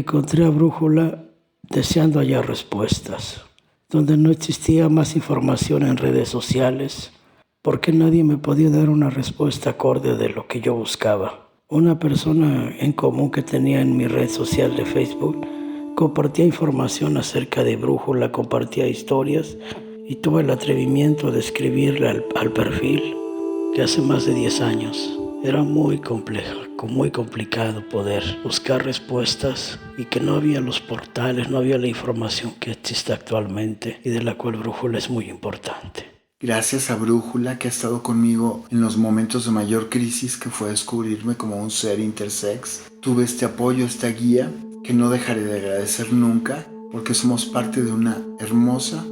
Encontré a Brújula deseando hallar respuestas, donde no existía más información en redes sociales, porque nadie me podía dar una respuesta acorde de lo que yo buscaba. Una persona en común que tenía en mi red social de Facebook compartía información acerca de Brújula, compartía historias y tuve el atrevimiento de escribirle al perfil que hace más de 10 años era muy complejo, muy complicado poder buscar respuestas y que no había los portales, no había la información que existe actualmente y de la cual Brújula es muy importante. Gracias a Brújula, que ha estado conmigo en los momentos de mayor crisis, que fue descubrirme como un ser intersex, tuve este apoyo, esta guía que no dejaré de agradecer nunca, porque somos parte de una hermosa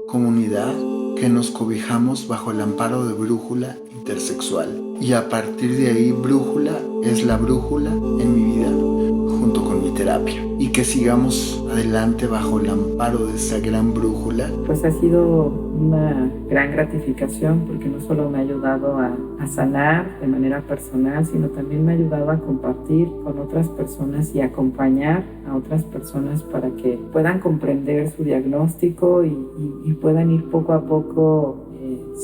comunidad que nos cobijamos bajo el amparo de Brújula Intersexual. Y a partir de ahí, Brújula es la brújula en mi vida, junto con mi terapia. Y que sigamos adelante bajo el amparo de esa gran brújula. Pues ha sido una gran gratificación, porque no solo me ha ayudado a sanar de manera personal, sino también me ha ayudado a compartir con otras personas y acompañar a otras personas para que puedan comprender su diagnóstico y puedan ir poco a poco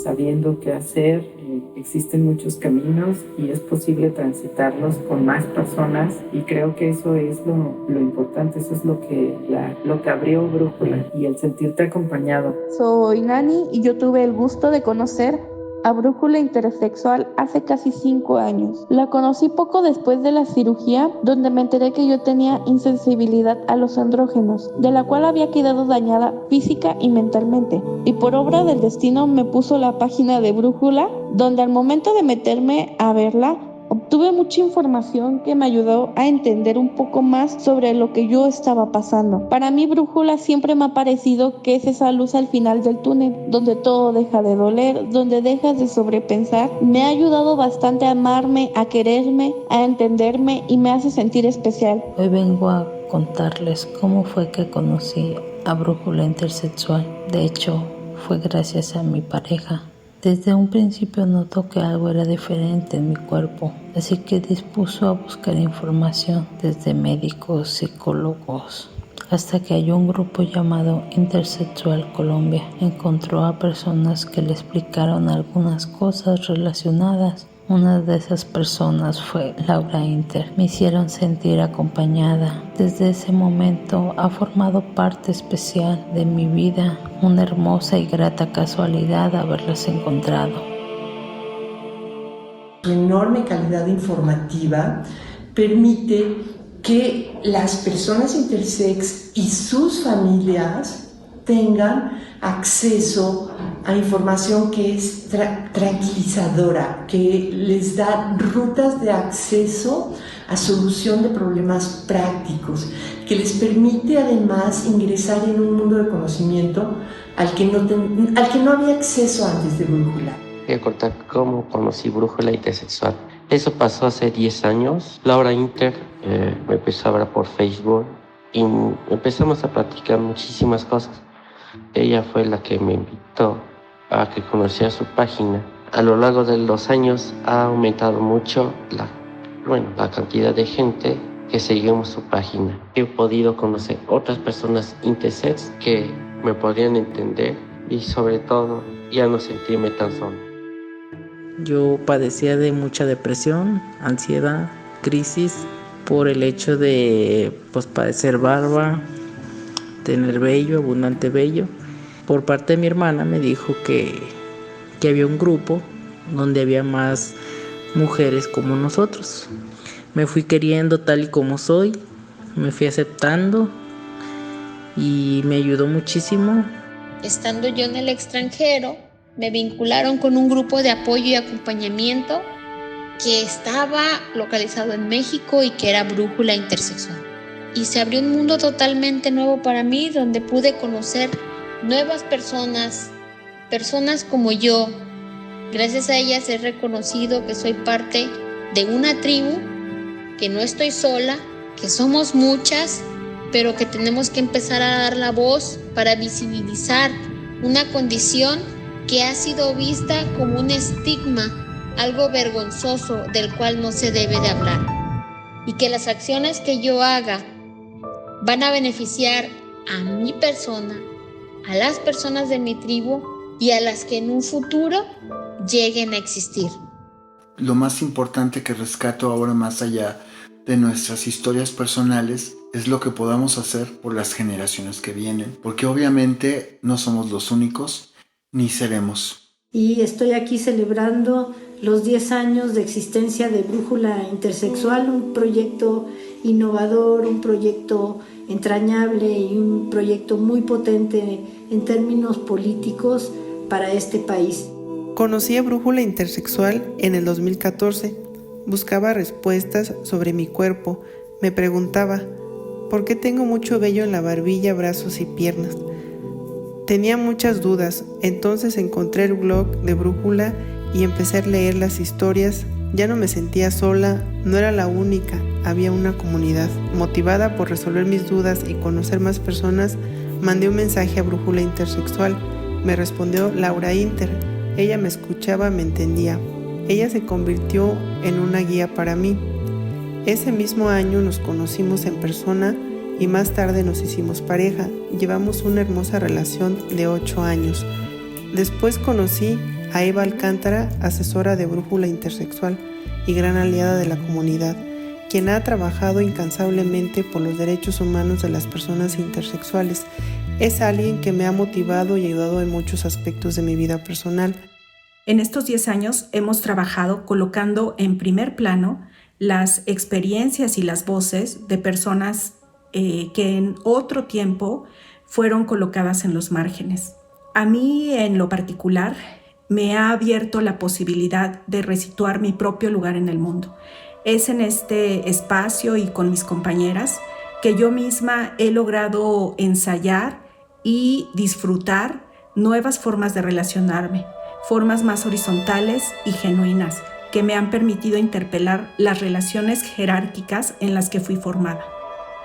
sabiendo qué hacer. Existen muchos caminos y es posible transitarlos con más personas, y creo que eso es lo importante, eso es lo que abrió Brújula, y el sentirte acompañado. Soy Nani y yo tuve el gusto de conocer a Brújula Intersexual hace casi 5 años. La conocí poco después de la cirugía, donde me enteré que yo tenía insensibilidad a los andrógenos, de la cual había quedado dañada física y mentalmente. Y por obra del destino me puso la página de Brújula, donde al momento de meterme a verla, obtuve mucha información que me ayudó a entender un poco más sobre lo que yo estaba pasando. Para mí, Brújula siempre me ha parecido que es esa luz al final del túnel, donde todo deja de doler, donde dejas de sobrepensar. Me ha ayudado bastante a amarme, a quererme, a entenderme, y me hace sentir especial. Hoy vengo a contarles cómo fue que conocí a Brújula Intersexual. De hecho, fue gracias a mi pareja. Desde un principio notó que algo era diferente en mi cuerpo, así que dispuso a buscar información desde médicos, psicólogos, hasta que halló un grupo llamado Intersexual Colombia. Encontró a personas que le explicaron algunas cosas relacionadas. Una de esas personas fue Laura Inter. Me hicieron sentir acompañada. Desde ese momento ha formado parte especial de mi vida. Una hermosa y grata casualidad haberlas encontrado. Su enorme calidad informativa permite que las personas intersex y sus familias tengan acceso a información que es tranquilizadora, que les da rutas de acceso a solución de problemas prácticos, que les permite además ingresar en un mundo de conocimiento al que no había acceso antes de Brújula. Voy a contar cómo conocí Brújula Intersexual. Eso pasó hace 10 años. Laura Inter me empezó a hablar por Facebook y empezamos a platicar muchísimas cosas. Ella fue la que me invitó a que conociera su página. A lo largo de los años ha aumentado mucho la cantidad de gente que seguimos su página. He podido conocer otras personas intersex que me podrían entender y sobre todo ya no sentirme tan solo. Yo padecía de mucha depresión, ansiedad, crisis por el hecho de padecer barba, tener vello, abundante vello. Por parte de mi hermana me dijo que había un grupo donde había más mujeres como nosotros. Me fui queriendo tal y como soy, me fui aceptando y me ayudó muchísimo. Estando yo en el extranjero, me vincularon con un grupo de apoyo y acompañamiento que estaba localizado en México y que era Brújula Intersexual. Y se abrió un mundo totalmente nuevo para mí, donde pude conocer nuevas personas como yo. Gracias a ellas he reconocido que soy parte de una tribu, que no estoy sola, que somos muchas, pero que tenemos que empezar a dar la voz para visibilizar una condición que ha sido vista como un estigma, algo vergonzoso del cual no se debe de hablar. Y que las acciones que yo haga van a beneficiar a mi persona, a las personas de mi tribu y a las que en un futuro lleguen a existir. Lo más importante que rescato ahora, más allá de nuestras historias personales, es lo que podamos hacer por las generaciones que vienen, porque obviamente no somos los únicos, ni seremos. Y estoy aquí celebrando los 10 años de existencia de Brújula Intersexual, un proyecto innovador, un proyecto entrañable y un proyecto muy potente en términos políticos para este país. Conocí a Brújula Intersexual en el 2014. Buscaba respuestas sobre mi cuerpo. Me preguntaba, ¿por qué tengo mucho vello en la barbilla, brazos y piernas? Tenía muchas dudas, entonces encontré el blog de Brújula y empecé a leer las historias. Ya no me sentía sola, no era la única, había una comunidad. Motivada por resolver mis dudas y conocer más personas, mandé un mensaje a Brújula Intersexual. Me respondió Laura Inter. Ella me escuchaba, me entendía. Ella se convirtió en una guía para mí. Ese mismo año nos conocimos en persona y más tarde nos hicimos pareja. Llevamos una hermosa relación de 8 años. Después conocí a Eva Alcántara, asesora de Brújula Intersexual y gran aliada de la comunidad, quien ha trabajado incansablemente por los derechos humanos de las personas intersexuales. Es alguien que me ha motivado y ayudado en muchos aspectos de mi vida personal. En estos 10 años hemos trabajado colocando en primer plano las experiencias y las voces de personas que en otro tiempo fueron colocadas en los márgenes. A mí, en lo particular, me ha abierto la posibilidad de resituar mi propio lugar en el mundo. Es en este espacio y con mis compañeras que yo misma he logrado ensayar y disfrutar nuevas formas de relacionarme, formas más horizontales y genuinas que me han permitido interpelar las relaciones jerárquicas en las que fui formada.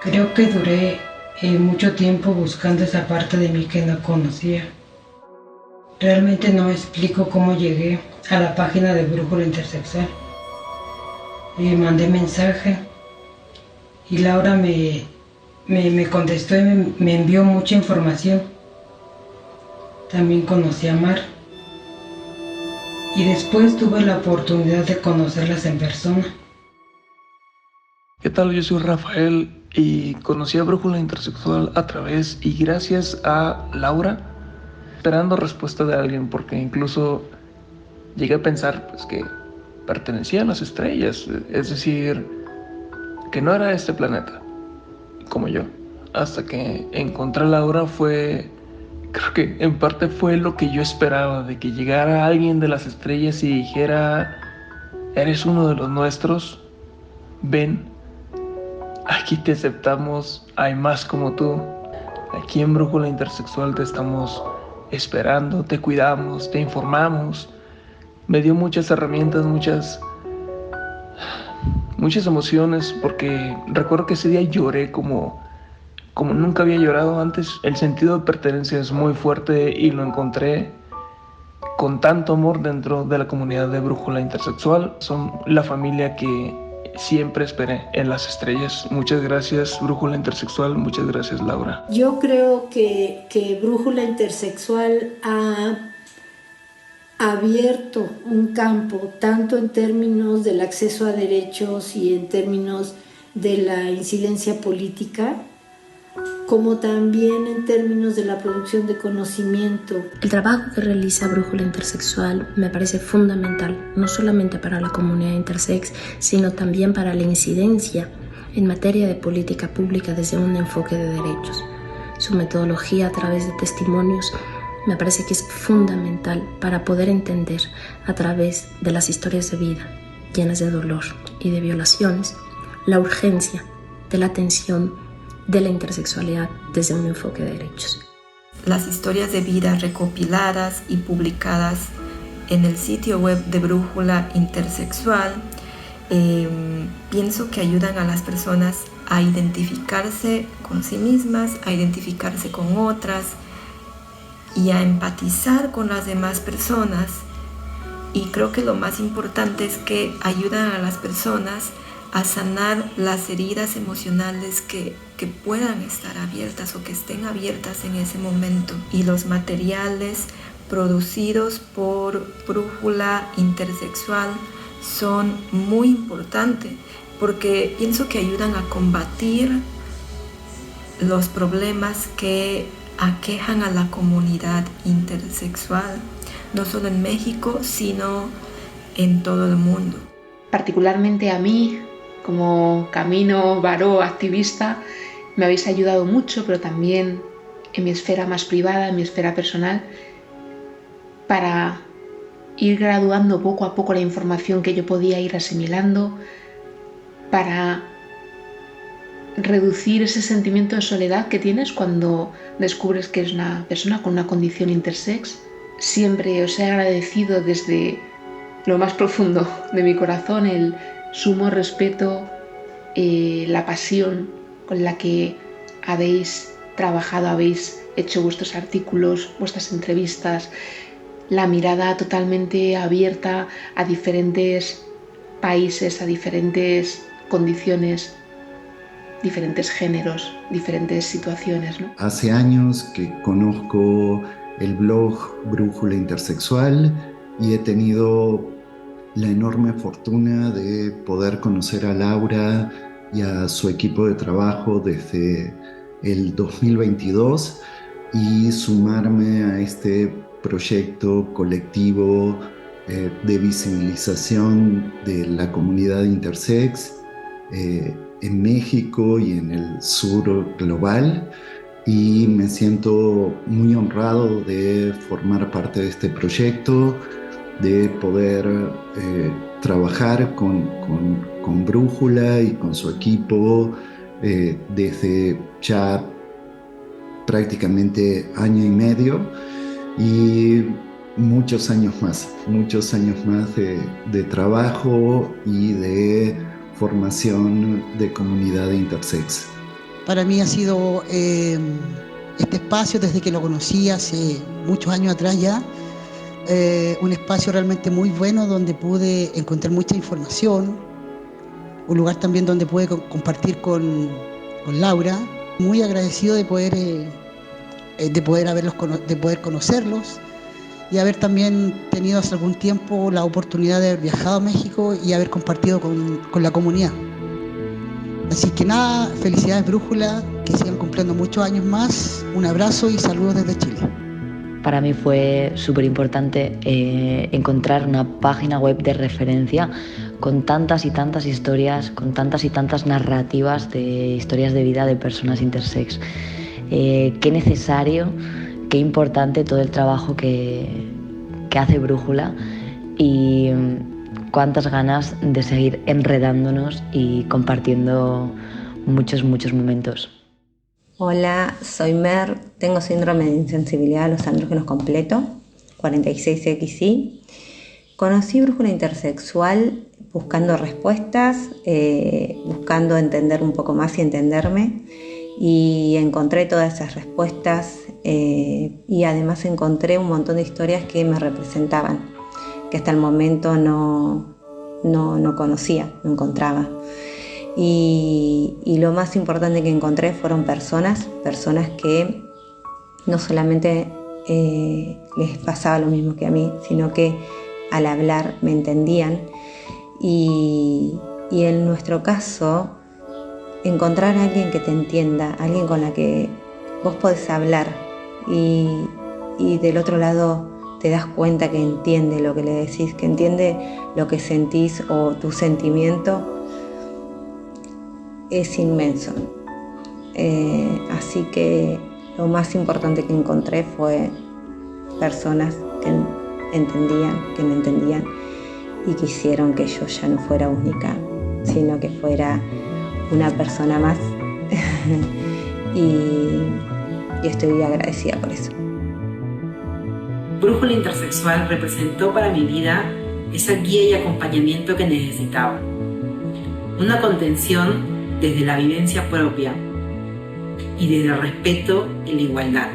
Creo que duré mucho tiempo buscando esa parte de mí que no conocía. Realmente no me explico cómo llegué a la página de Brújula Intersexual. Mandé mensaje y Laura me contestó y me envió mucha información. También conocí a Mar. Y después tuve la oportunidad de conocerlas en persona. ¿Qué tal? Yo soy Rafael y conocí a Brújula Intersexual a través y gracias a Laura, esperando respuesta de alguien, porque incluso llegué a pensar pues, que pertenecía a las estrellas, es decir, que no era de este planeta, como yo. Hasta que encontré a Laura creo que en parte fue lo que yo esperaba, de que llegara alguien de las estrellas y dijera, eres uno de los nuestros, ven, aquí te aceptamos, hay más como tú, aquí en Brújula Intersexual te estamos esperando, te cuidamos, te informamos. Me dio muchas herramientas, muchas emociones, porque recuerdo que ese día lloré como nunca había llorado antes. El sentido de pertenencia es muy fuerte y lo encontré con tanto amor dentro de la comunidad de Brújula Intersexual. Son la familia que siempre esperé en las estrellas. Muchas gracias, Brújula Intersexual. Muchas gracias, Laura. Yo creo que Brújula Intersexual ha abierto un campo, tanto en términos del acceso a derechos y en términos de la incidencia política, como también en términos de la producción de conocimiento. El trabajo que realiza Brújula Intersexual me parece fundamental, no solamente para la comunidad intersex, sino también para la incidencia en materia de política pública desde un enfoque de derechos. Su metodología a través de testimonios me parece que es fundamental para poder entender a través de las historias de vida llenas de dolor y de violaciones la urgencia de la atención de la intersexualidad desde un enfoque de derechos. Las historias de vida recopiladas y publicadas en el sitio web de Brújula Intersexual pienso que ayudan a las personas a identificarse con sí mismas, a identificarse con otras y a empatizar con las demás personas. Y creo que lo más importante es que ayudan a las personas a sanar las heridas emocionales que que puedan estar abiertas o que estén abiertas en ese momento. Y los materiales producidos por Brújula Intersexual son muy importantes porque pienso que ayudan a combatir los problemas que aquejan a la comunidad intersexual, no solo en México, sino en todo el mundo. Particularmente a mí, como Camino Baró activista, me habéis ayudado mucho, pero también en mi esfera más privada, en mi esfera personal, para ir graduando poco a poco la información que yo podía ir asimilando, para reducir ese sentimiento de soledad que tienes cuando descubres que eres una persona con una condición intersex. Siempre os he agradecido desde lo más profundo de mi corazón el sumo respeto, la pasión con la que habéis trabajado, habéis hecho vuestros artículos, vuestras entrevistas, la mirada totalmente abierta a diferentes países, a diferentes condiciones, diferentes géneros, diferentes situaciones, ¿no? Hace años que conozco el blog Brújula Intersexual y he tenido la enorme fortuna de poder conocer a Laura y a su equipo de trabajo desde el 2022 y sumarme a este proyecto colectivo de visibilización de la comunidad intersex en México y en el sur global, y me siento muy honrado de formar parte de este proyecto, de poder trabajar con Brújula y con su equipo desde ya prácticamente año y medio y muchos años más de trabajo y de formación de comunidad intersex. Para mí ha sido este espacio, desde que lo conocí hace muchos años atrás ya, un espacio realmente muy bueno donde pude encontrar mucha información, un lugar también donde pude compartir con Laura. Muy agradecido de poder conocerlos y haber también tenido hace algún tiempo la oportunidad de haber viajado a México y haber compartido con la comunidad. Así que nada, felicidades Brújula, que sigan cumpliendo muchos años más. Un abrazo y saludos desde Chile. Para mí fue súper importante encontrar una página web de referencia con tantas y tantas historias, con tantas y tantas narrativas de historias de vida de personas intersex. Qué necesario, qué importante todo el trabajo que hace Brújula y cuántas ganas de seguir enredándonos y compartiendo muchos momentos. Hola, soy Mer, tengo síndrome de insensibilidad a los andrógenos completo, 46XY. Conocí Brújula Intersexual buscando respuestas, buscando entender un poco más y entenderme, y encontré todas esas respuestas y además encontré un montón de historias que me representaban, que hasta el momento no conocía, no encontraba. Y lo más importante que encontré fueron personas que no solamente les pasaba lo mismo que a mí, sino que al hablar me entendían. Y en nuestro caso, encontrar a alguien que te entienda, alguien con la que vos podés hablar y del otro lado te das cuenta que entiende lo que le decís, que entiende lo que sentís o tu sentimiento, es inmenso. Así que lo más importante que encontré fue personas que entendían, que me entendían y que hicieron que yo ya no fuera única, sino que fuera una persona más y estoy agradecida por eso. Brújula Intersexual representó para mi vida esa guía y acompañamiento que necesitaba. Una contención desde la vivencia propia y desde el respeto y la igualdad.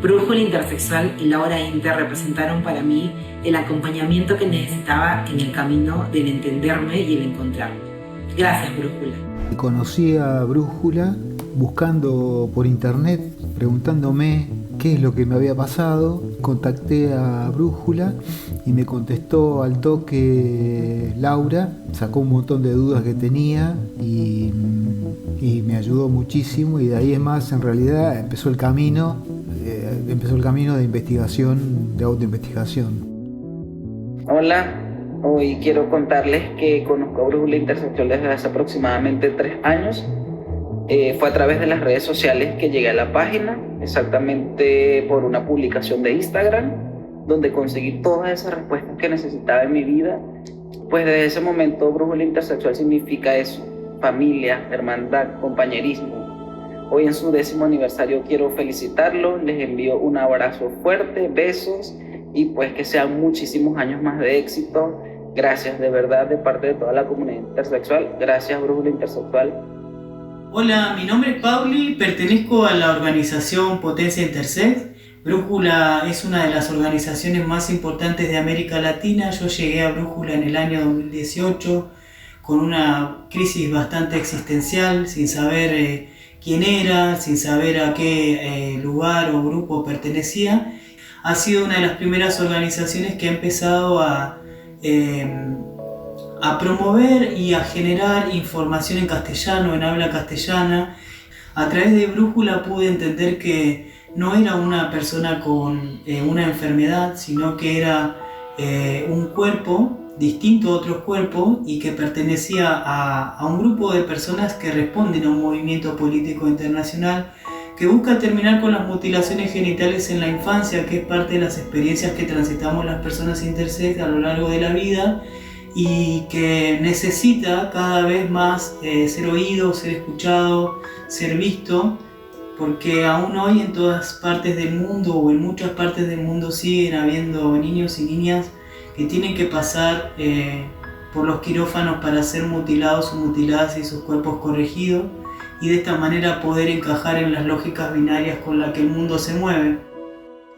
Brújula Intersexual y Laura Inter representaron para mí el acompañamiento que necesitaba en el camino del entenderme y el encontrarme. Gracias, Brújula. Conocí a Brújula buscando por internet, preguntándome qué es lo que me había pasado. Contacté a Brújula y me contestó al toque Laura, sacó un montón de dudas que tenía y me ayudó muchísimo, y de ahí en más en realidad empezó el camino de investigación, de autoinvestigación. Hola, hoy quiero contarles que conozco a Brújula Intersexual desde hace aproximadamente 3 años. Fue a través de las redes sociales que llegué a la página, exactamente por una publicación de Instagram, donde conseguí todas esas respuestas que necesitaba en mi vida. Pues desde ese momento Brújula Intersexual significa eso: familia, hermandad, compañerismo. Hoy en su 10º aniversario quiero felicitarlos, les envío un abrazo fuerte, besos, y pues que sean muchísimos años más de éxito. Gracias de verdad de parte de toda la comunidad intersexual. Gracias, Brújula Intersexual. Hola, mi nombre es Pauli, pertenezco a la organización Potencia Intersex. Brújula es una de las organizaciones más importantes de América Latina. Yo llegué a Brújula en el año 2018 con una crisis bastante existencial, sin saber quién era, sin saber a qué lugar o grupo pertenecía. Ha sido una de las primeras organizaciones que ha empezado a promover y a generar información en castellano, en habla castellana. A través de Brújula pude entender que no era una persona con una enfermedad, sino que era un cuerpo distinto a otros cuerpos y que pertenecía a un grupo de personas que responden a un movimiento político internacional que busca terminar con las mutilaciones genitales en la infancia, que es parte de las experiencias que transitamos las personas intersex a lo largo de la vida, y que necesita cada vez más ser oído, ser escuchado, ser visto, porque aún hoy en todas partes del mundo o en muchas partes del mundo siguen habiendo niños y niñas que tienen que pasar por los quirófanos para ser mutilados o mutiladas y sus cuerpos corregidos, y de esta manera poder encajar en las lógicas binarias con las que el mundo se mueve.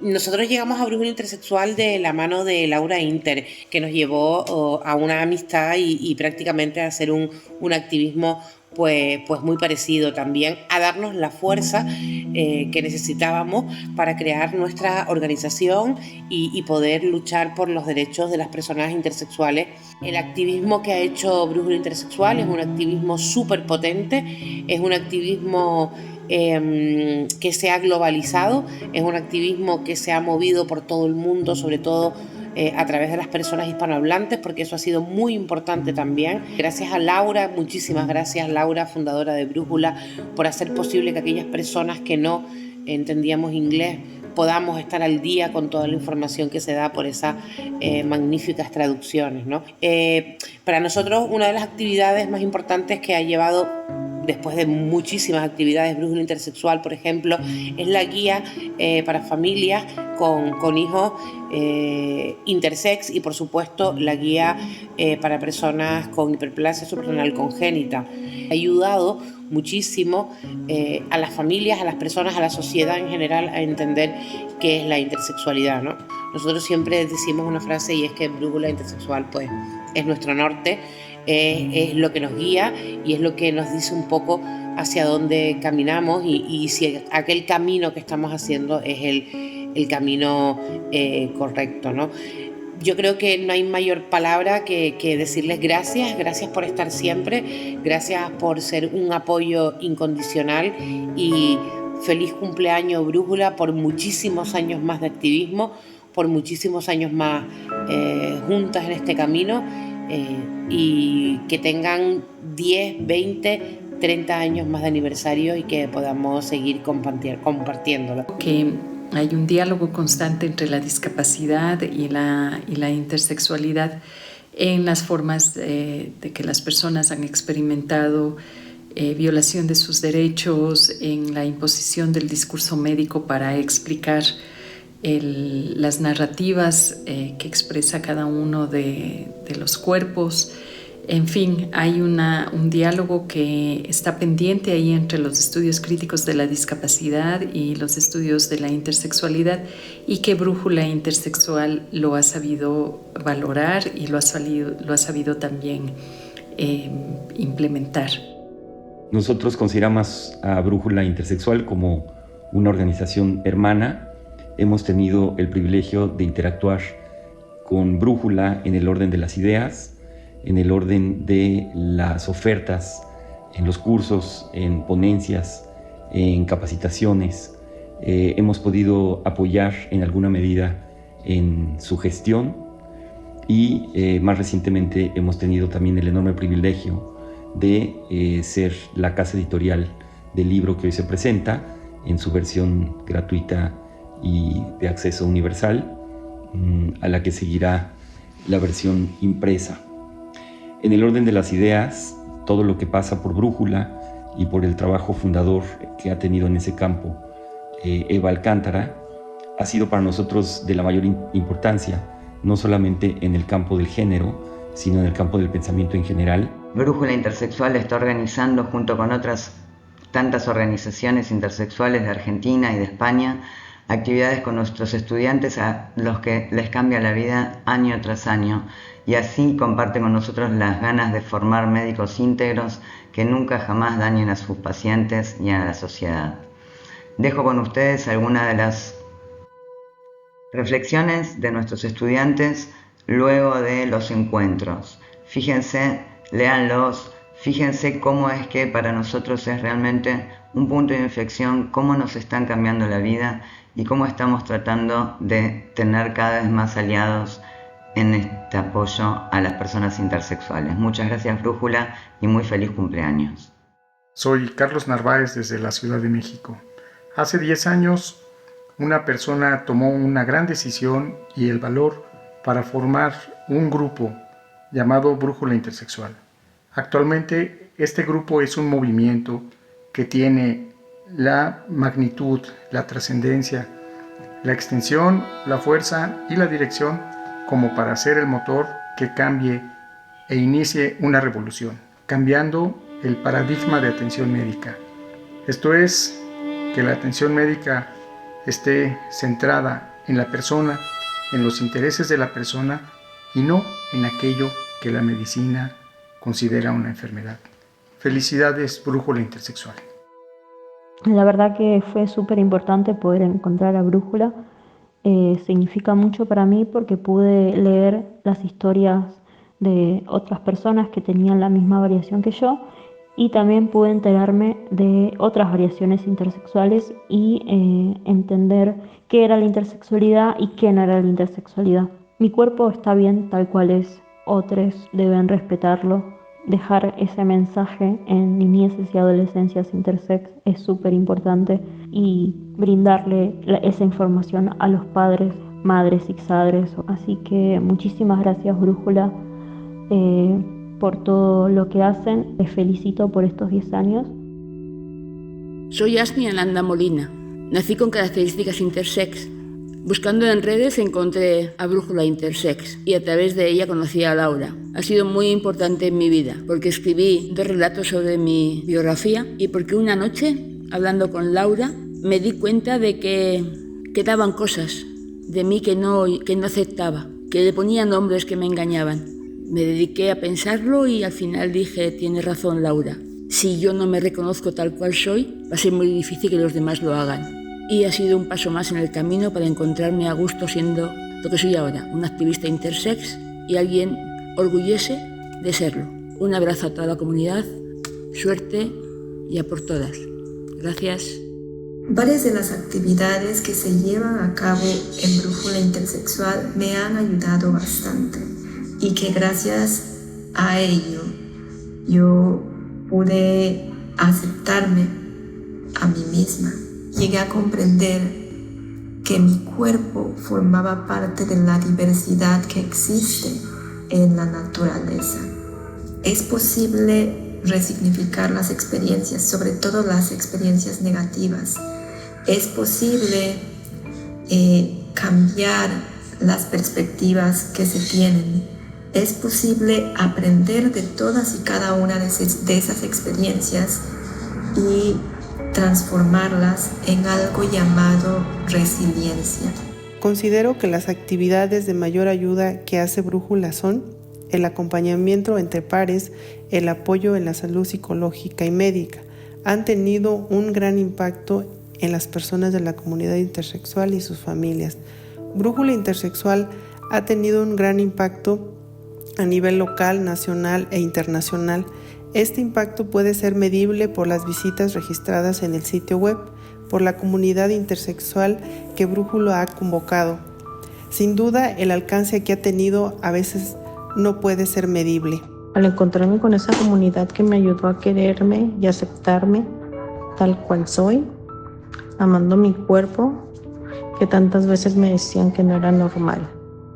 Nosotros llegamos a Brújula Intersexual de la mano de Laura Inter, que nos llevó a una amistad y prácticamente a hacer un activismo pues muy parecido también, a darnos la fuerza que necesitábamos para crear nuestra organización y poder luchar por los derechos de las personas intersexuales. El activismo que ha hecho Brújula Intersexual es un activismo súper potente, es un activismo que se ha globalizado, es un activismo que se ha movido por todo el mundo, sobre todo a través de las personas hispanohablantes, porque eso ha sido muy importante también. Gracias a Laura, muchísimas gracias Laura, fundadora de Brújula, por hacer posible que aquellas personas que no entendíamos inglés podamos estar al día con toda la información que se da por esas magníficas traducciones, ¿no? Para nosotros, una de las actividades más importantes que ha llevado, después de muchísimas actividades, Brújula Intersexual, por ejemplo, es la guía para familias con hijos intersex, y por supuesto la guía para personas con hiperplasia suprarrenal congénita. Ha ayudado muchísimo a las familias, a las personas, a la sociedad en general a entender qué es la intersexualidad, ¿no? Nosotros siempre decimos una frase, y es que Brújula Intersexual pues es nuestro norte, es lo que nos guía y es lo que nos dice un poco hacia dónde caminamos y si aquel camino que estamos haciendo es el camino correcto, ¿no? Yo creo que no hay mayor palabra que decirles gracias por estar siempre, gracias por ser un apoyo incondicional, y feliz cumpleaños Brújula por muchísimos años más de activismo, por muchísimos años más juntas en este camino, y que tengan 10, 20, 30 años más de aniversario y que podamos seguir compartiéndolo. Que hay un diálogo constante entre la discapacidad y la intersexualidad en las formas de que las personas han experimentado violación de sus derechos, en la imposición del discurso médico para explicar las narrativas que expresa cada uno de los cuerpos. En fin, hay un diálogo que está pendiente ahí entre los estudios críticos de la discapacidad y los estudios de la intersexualidad, y que Brújula Intersexual lo ha sabido valorar y lo ha sabido también implementar. Nosotros consideramos a Brújula Intersexual como una organización hermana. Hemos tenido el privilegio de interactuar con Brújula en el orden de las ideas, en el orden de las ofertas, en los cursos, en ponencias, en capacitaciones. Hemos podido apoyar en alguna medida en su gestión y más recientemente hemos tenido también el enorme privilegio de ser la casa editorial del libro que hoy se presenta en su versión gratuita y de acceso universal, a la que seguirá la versión impresa. En el orden de las ideas, todo lo que pasa por Brújula y por el trabajo fundador que ha tenido en ese campo Eva Alcántara, ha sido para nosotros de la mayor importancia, no solamente en el campo del género, sino en el campo del pensamiento en general. Brújula Intersexual está organizando, junto con otras tantas organizaciones intersexuales de Argentina y de España, actividades con nuestros estudiantes a los que les cambia la vida año tras año, y así comparten con nosotros las ganas de formar médicos íntegros que nunca jamás dañen a sus pacientes y a la sociedad. Dejo con ustedes algunas de las reflexiones de nuestros estudiantes luego de los encuentros. Fíjense, léanlos, fíjense cómo es que para nosotros es realmente un punto de inflexión, cómo nos están cambiando la vida y cómo estamos tratando de tener cada vez más aliados en este apoyo a las personas intersexuales. Muchas gracias, Brújula, y muy feliz cumpleaños. Soy Carlos Narváez desde la Ciudad de México. Hace 10 años, una persona tomó una gran decisión y el valor para formar un grupo llamado Brújula Intersexual. Actualmente, este grupo es un movimiento que tiene la magnitud, la trascendencia, la extensión, la fuerza y la dirección como para ser el motor que cambie e inicie una revolución, cambiando el paradigma de atención médica. Esto es, que la atención médica esté centrada en la persona, en los intereses de la persona y no en aquello que la medicina considera una enfermedad. Felicidades, Brújula Intersexual. La verdad que fue súper importante poder encontrar a Brújula. Significa mucho para mí porque pude leer las historias de otras personas que tenían la misma variación que yo y también pude enterarme de otras variaciones intersexuales y entender qué era la intersexualidad y qué no era la intersexualidad. Mi cuerpo está bien tal cual es, otros deben respetarlo. Dejar ese mensaje en niñeces y adolescencias intersex es súper importante y brindarle esa información a los padres, madres y exadres. Así que muchísimas gracias, Brújula, por todo lo que hacen. Les felicito por estos 10 años. Soy Asmi Ananda Molina. Nací con características intersex. Buscando en redes encontré a Brújula Intersex y a través de ella conocí a Laura. Ha sido muy importante en mi vida porque escribí 2 relatos sobre mi biografía y porque una noche, hablando con Laura, me di cuenta de que quedaban cosas de mí que no aceptaba, que le ponía nombres que me engañaban. Me dediqué a pensarlo y al final dije, tiene razón Laura, si yo no me reconozco tal cual soy, va a ser muy difícil que los demás lo hagan. Y ha sido un paso más en el camino para encontrarme a gusto siendo lo que soy ahora, una activista intersex y alguien orgulloso de serlo. Un abrazo a toda la comunidad, suerte y a por todas. Gracias. Varias de las actividades que se llevan a cabo en Brújula Intersexual me han ayudado bastante y que gracias a ello yo pude aceptarme a mí misma. Llegué a comprender que mi cuerpo formaba parte de la diversidad que existe en la naturaleza. Es posible resignificar las experiencias, sobre todo las experiencias negativas. Es posible cambiar las perspectivas que se tienen. Es posible aprender de todas y cada una de esas experiencias y transformarlas en algo llamado resiliencia. Considero que las actividades de mayor ayuda que hace Brújula son el acompañamiento entre pares, el apoyo en la salud psicológica y médica han tenido un gran impacto en las personas de la comunidad intersexual y sus familias. Brújula Intersexual ha tenido un gran impacto a nivel local, nacional e internacional. Este impacto puede ser medible por las visitas registradas en el sitio web, por la comunidad intersexual que Brújula ha convocado. Sin duda, el alcance que ha tenido a veces no puede ser medible. Al encontrarme con esa comunidad que me ayudó a quererme y aceptarme tal cual soy, amando mi cuerpo, que tantas veces me decían que no era normal.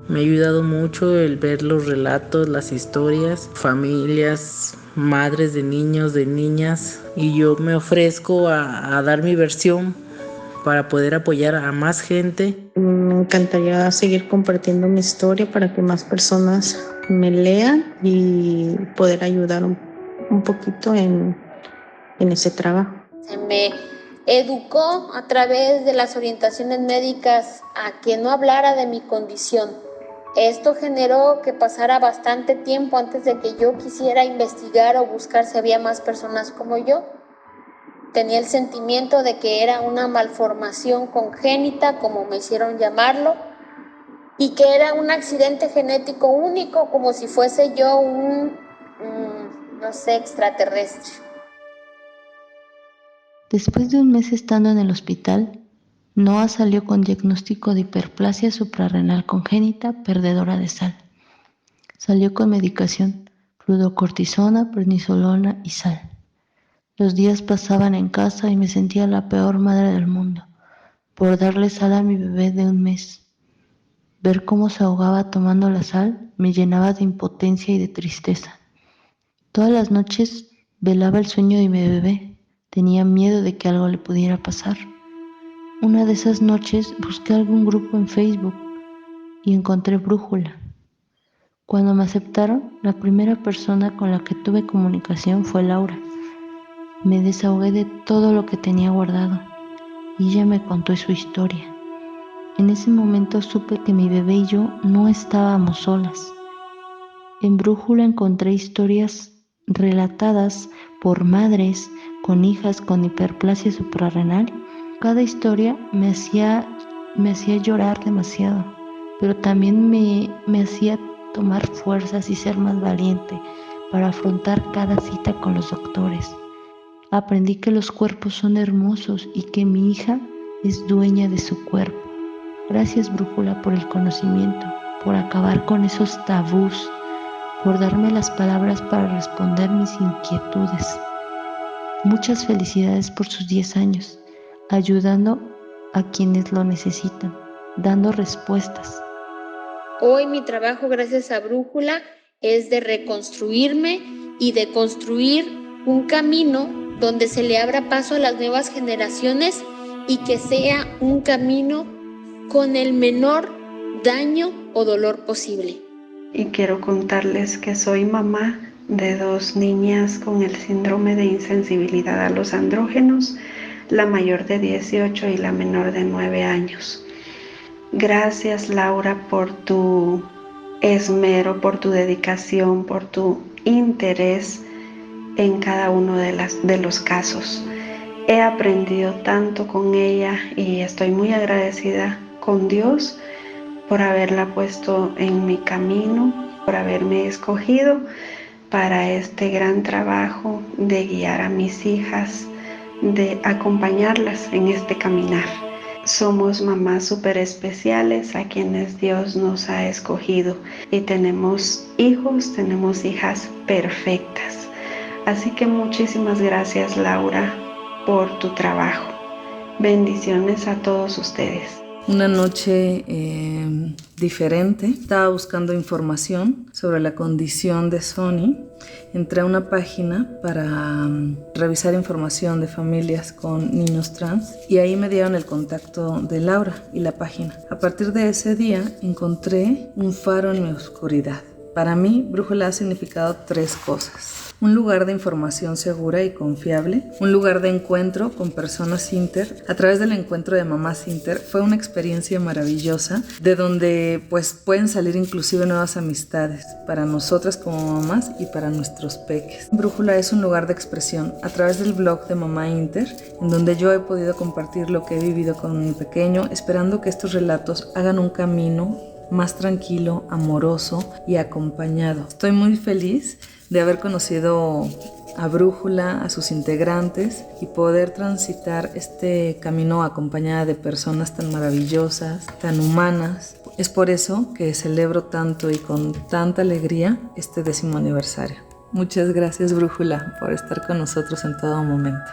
Me ha ayudado mucho el ver los relatos, las historias, familias, madres de niños, de niñas, y yo me ofrezco a dar mi versión para poder apoyar a más gente. Me encantaría seguir compartiendo mi historia para que más personas me lean y poder ayudar un poquito en ese trabajo. Se me educó a través de las orientaciones médicas a que no hablara de mi condición. Esto generó que pasara bastante tiempo antes de que yo quisiera investigar o buscar si había más personas como yo. Tenía el sentimiento de que era una malformación congénita, como me hicieron llamarlo, y que era un accidente genético único, como si fuese yo un extraterrestre. Después de un mes estando en el hospital, Noah salió con diagnóstico de hiperplasia suprarrenal congénita perdedora de sal. Salió con medicación, fluocortisona, prednisolona y sal. Los días pasaban en casa y me sentía la peor madre del mundo por darle sal a mi bebé de un mes. Ver cómo se ahogaba tomando la sal me llenaba de impotencia y de tristeza. Todas las noches velaba el sueño de mi bebé. Tenía miedo de que algo le pudiera pasar. Una de esas noches busqué algún grupo en Facebook y encontré Brújula. Cuando me aceptaron, la primera persona con la que tuve comunicación fue Laura. Me desahogué de todo lo que tenía guardado y ella me contó su historia. En ese momento supe que mi bebé y yo no estábamos solas. En Brújula encontré historias relatadas por madres con hijas con hiperplasia suprarrenal. Cada historia me hacía llorar demasiado, pero también me hacía tomar fuerzas y ser más valiente para afrontar cada cita con los doctores. Aprendí que los cuerpos son hermosos y que mi hija es dueña de su cuerpo. Gracias, Brújula, por el conocimiento, por acabar con esos tabús, por darme las palabras para responder mis inquietudes. Muchas felicidades por sus 10 años, ayudando a quienes lo necesitan, dando respuestas. Hoy mi trabajo, gracias a Brújula, es de reconstruirme y de construir un camino donde se le abra paso a las nuevas generaciones y que sea un camino con el menor daño o dolor posible. Y quiero contarles que soy mamá de 2 niñas con el síndrome de insensibilidad a los andrógenos, la mayor de 18 y la menor de 9 años. Gracias, Laura, por tu esmero, por tu dedicación, por tu interés en cada uno de los casos. He aprendido tanto con ella y estoy muy agradecida con Dios por haberla puesto en mi camino, por haberme escogido para este gran trabajo de guiar a mis hijas, de acompañarlas en este caminar. Somos mamás súper especiales a quienes Dios nos ha escogido y tenemos hijos, tenemos hijas perfectas. Así que muchísimas gracias, Laura, por tu trabajo. Bendiciones a todos ustedes. Una noche diferente, estaba buscando información sobre la condición de Sony. Entré a una página para revisar información de familias con niños trans y ahí me dieron el contacto de Laura y la página. A partir de ese día encontré un faro en mi oscuridad. Para mí, Brújula ha significado 3 cosas. Un lugar de información segura y confiable, un lugar de encuentro con personas inter. A través del encuentro de mamás inter fue una experiencia maravillosa, de donde pues pueden salir inclusive nuevas amistades para nosotras como mamás y para nuestros peques. Brújula es un lugar de expresión a través del blog de Mamá Inter, en donde yo he podido compartir lo que he vivido con mi pequeño, esperando que estos relatos hagan un camino más tranquilo, amoroso y acompañado. Estoy muy feliz de haber conocido a Brújula, a sus integrantes y poder transitar este camino acompañada de personas tan maravillosas, tan humanas. Es por eso que celebro tanto y con tanta alegría este 10º aniversario. Muchas gracias, Brújula, por estar con nosotros en todo momento.